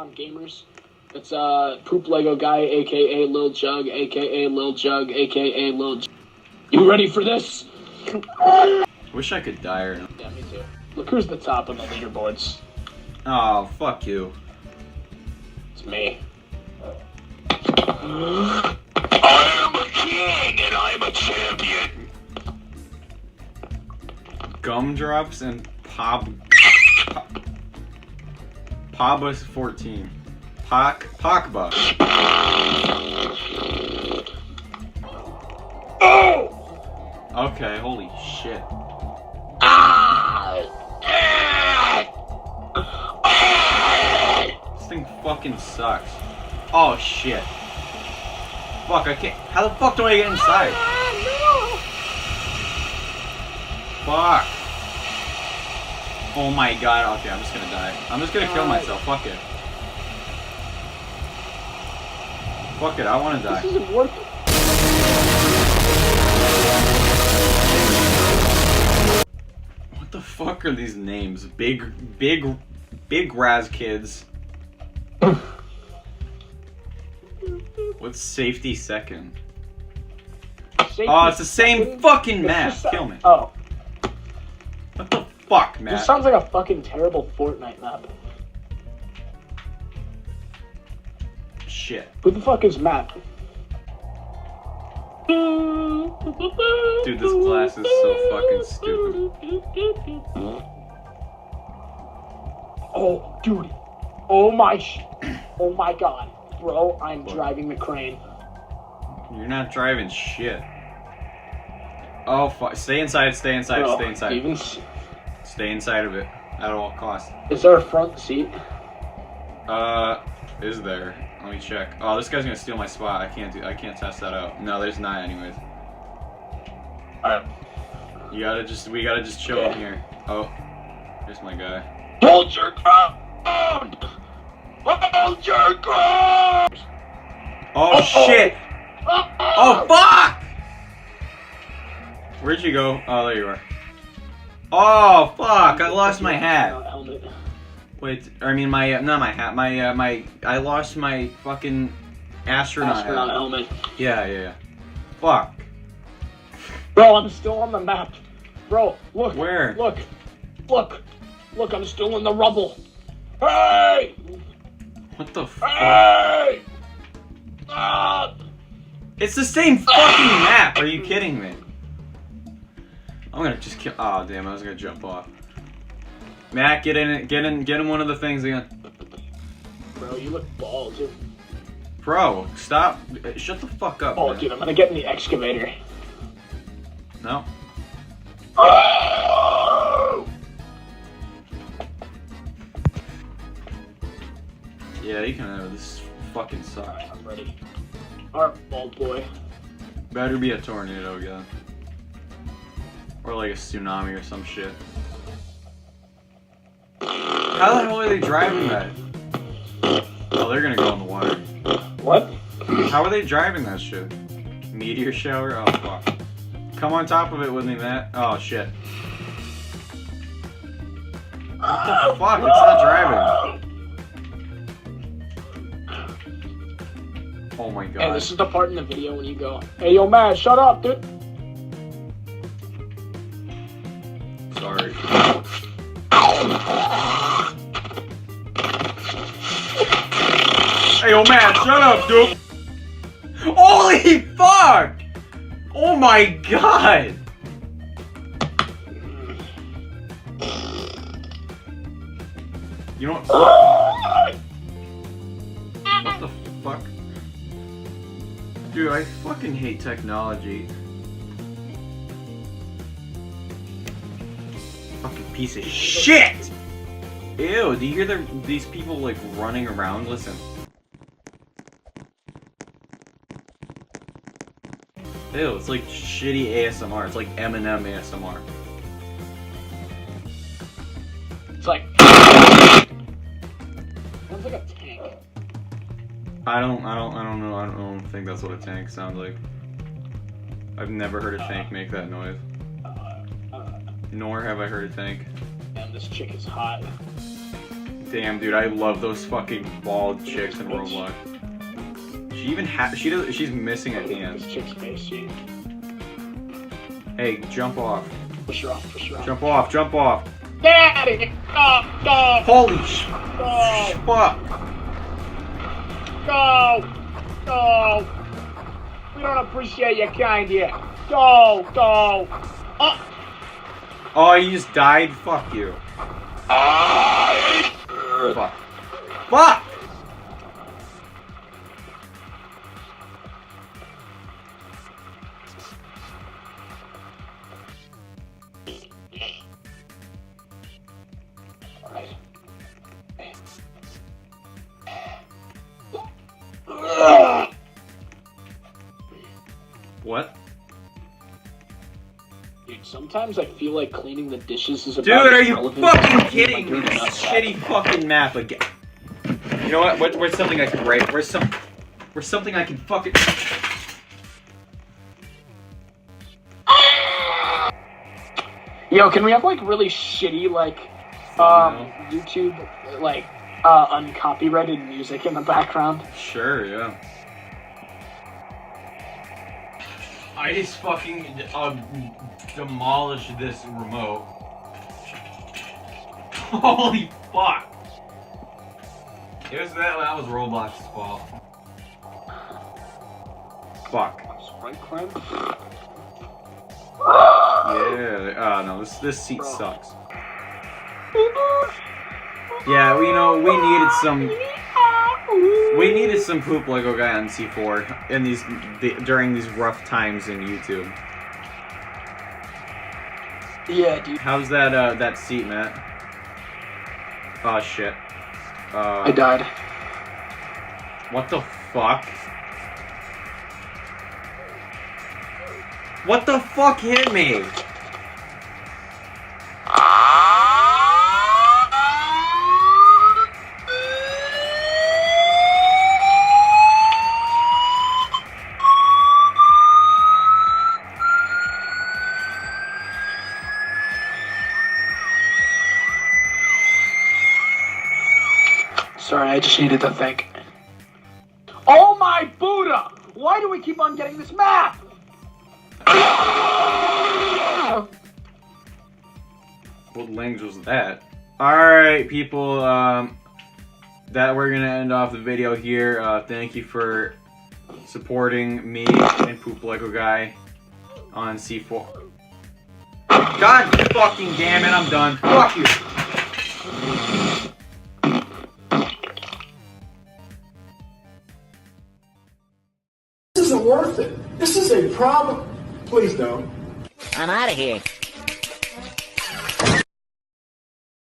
on gamers. It's Poop Lego Guy, aka Lil Jug, aka Lil Jug, aka Lil Jug. You ready for this? Wish I could die or not. Yeah, me too. Look who's the top on the leaderboards. Oh, fuck you. It's me. I am a king and I am a champion. Gumdrops and Pabba's 14. Pogba. Oh! Okay, holy shit. This thing fucking sucks. Oh shit. Fuck, I can't. How the fuck do I get inside? Fuck. Oh my god, okay, I'm just gonna die. I'm just gonna kill myself, fuck it. Fuck it, I wanna die. This isn't working. What the fuck are these names? Big Raz kids. What's safety second? Safety Oh, it's the same second? fucking map. Kill me. Oh. What the fuck, man? This sounds like a fucking terrible Fortnite map. Shit. Who the fuck is Matt? Dude, this glass is so fucking stupid. Oh, dude. Oh my god. Bro, I'm driving the crane. You're not driving shit. Oh, fuck. Stay inside, stay inside, Bro, stay inside. Even... Stay inside of it. At all costs. Is there a front seat? Is there? Let me check. Oh, this guy's gonna steal my spot. I can't test that out. No, there's not anyways. Alright. We gotta just chill in here. Oh, here's my guy. Hold your ground! Hold your ground! Oh shit! Oh fuck! Where'd you go? Oh, there you are. Oh fuck! I lost my hat. Helmet. Wait, I mean not my hat. I lost my fucking astronaut hat. Helmet. Yeah. Fuck. Bro, I'm still on the map. Bro, look. Where? Look, I'm still in the rubble. Hey! What the fuck? Hey! Ah! It's the same fucking map. Are you kidding me? I'm gonna just kill. Oh damn! I was gonna jump off. Matt, get in one of the things again. Bro, you look bald, dude. Bro, stop! Shut the fuck up. Oh, man. dude, I'm gonna get in the excavator. No. Yeah, you can have this. Fucking sucks. Alright, I'm ready. Alright, bald boy. Better be a tornado again. Or like a tsunami or some shit. How the hell are they driving that? Oh, they're gonna go in the water. What? How are they driving that shit? Meteor shower? Oh, fuck. Come on top of it with me, Matt. Oh, shit. What the fuck? It's not driving. Oh my god. And this is the part in the video when you go, hey, yo, man, shut up, dude. Sorry. Hey, yo, man, shut up, dude. Holy fuck! Oh my god! You know what? What the fuck? Dude, I fucking hate technology. Fucking piece of shit! Ew, do you hear these people like running around? Listen. Ew, it's like shitty ASMR. It's like Eminem ASMR. It's like... Sounds like a tank. I don't know. I don't think that's what a tank sounds like. I've never heard a tank make that noise. Nor have I heard a tank. Damn, this chick is hot. Damn, dude, I love those fucking bald chicks in Roblox. She even she's missing a hand. This chick's face, she. Hey, jump off. Push her off, push her off. Jump off, jump off. Get out of here! Go! Holy Go! fuck. Go! Go! We don't appreciate your kind here. Go! Go! Oh, you just died? Fuck you. Fuck. Fuck! What? Dude, sometimes I feel like cleaning the dishes is about Dude, are as you relevant fucking as kidding me? doing This a shitty fucking map again. You know what? Where's something I can write? Where's something I can fucking... Yo, can we have like really shitty like YouTube like uncopyrighted music in the background? Sure, yeah. I just fucking demolished this remote. Holy fuck! That was Roblox's fault. Fuck. Sprite climb? Yeah. Oh no, this seat sucks. Yeah, well, you know, we needed some poop Lego guy on C4 in during these rough times in YouTube. Yeah, dude. How's that seat, Matt? Oh shit. I died. What the fuck? What the fuck hit me? Sorry, I just needed to think. Oh my Buddha! Why do we keep on getting this map? What language was that? Alright, people, that we're gonna end off the video here. Thank you for supporting me and Poop Lego Guy on C4. God fucking damn it, I'm done. Fuck you! This isn't worth it. This is a problem. Please don't. I'm out of here.